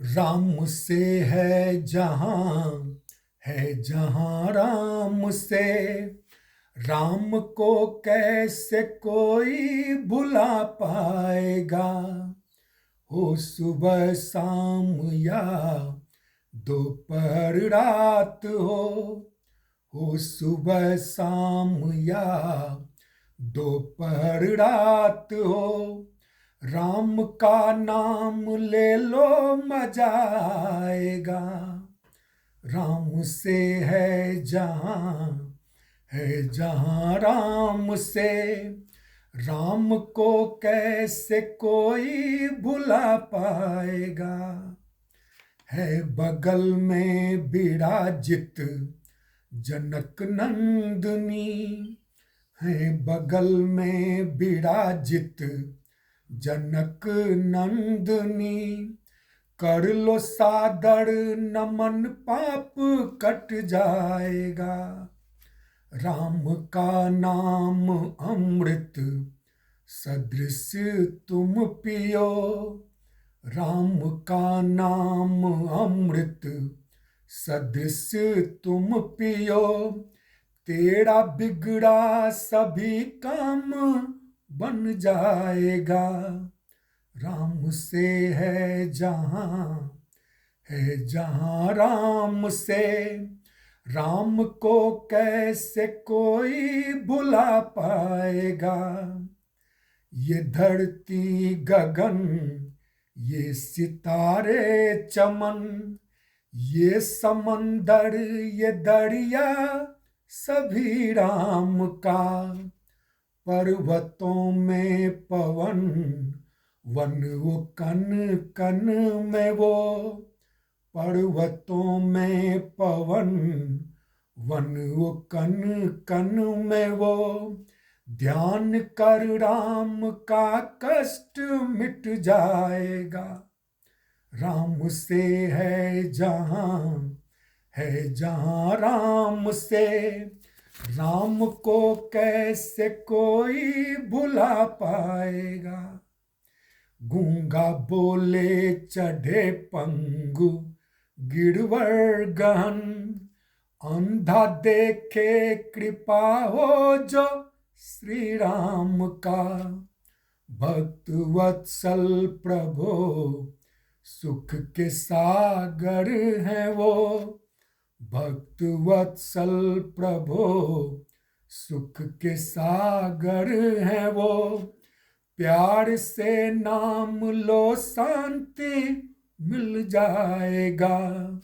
राम से है जहां राम से। राम को कैसे कोई भुला पाएगा। हो सुबह शाम या दोपहर रात हो सुबह शाम या दोपहर रात हो। राम का नाम ले लो मजा आएगा। राम से है जहां राम से। राम को कैसे कोई भुला पाएगा। है बगल में विराजित जनक नंदनी। है बगल में विराजित जनक नंदनी। कर लो सादर नमन पाप कट जाएगा। राम का नाम अमृत सदृश तुम पियो। राम का नाम अमृत सदृश तुम पियो। तेरा बिगड़ा सभी काम बन जाएगा। राम से है जहां राम से। राम को कैसे कोई भुला पाएगा। ये धरती गगन ये सितारे चमन। ये समंदर ये दरिया सभी राम का। पर्वतों में पवन वन वो कन कन में वो। पर्वतों में पवन वन वो कन कन में वो। ध्यान कर राम का कष्ट मिट जाएगा। राम से है जहां राम से। राम को कैसे कोई भुला पाएगा। गूंगा बोले चढ़े पंगु गिरवर गहन। अंधा देखे कृपा हो जो श्री राम का। भक्त वत्सल प्रभो सुख के सागर हैं वो। भक्त वत्सल प्रभो सुख के सागर हैं वो। प्यार से नाम लो शांति मिल जाएगा।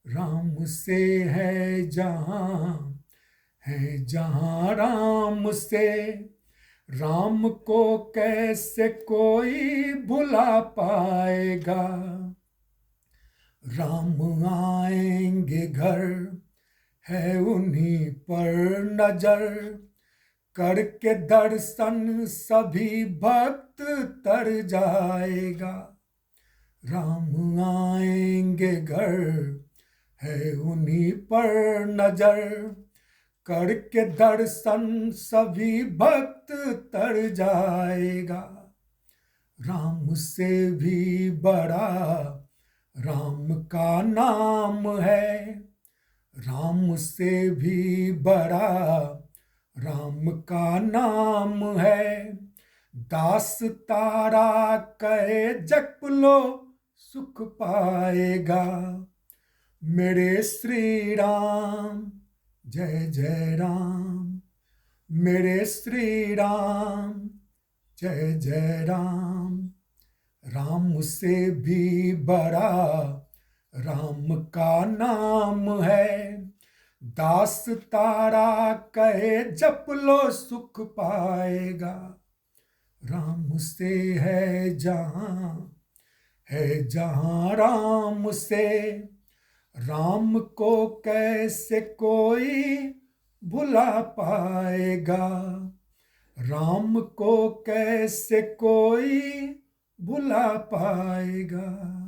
राम से है जहां राम से। राम को कैसे कोई भुला पाएगा। राम आएंगे घर है उन्हीं पर नजर। करके दर्शन सभी भक्त तर जाएगा। राम आएंगे घर है उन्हीं पर नजर। करके दर्शन सभी भक्त तर जाएगा। राम से भी बड़ा राम का नाम है। राम से भी बड़ा राम का नाम है। दास तारा कहे जप लो सुख पाएगा। मेरे श्री राम जय जय राम। मेरे श्री राम जय जय राम। राम से भी बड़ा राम का नाम है। दास तारा कहे जप लो सुख पाएगा। राम से है जहां राम से। राम को कैसे कोई भुला पाएगा। राम को कैसे कोई भुला पाएगा।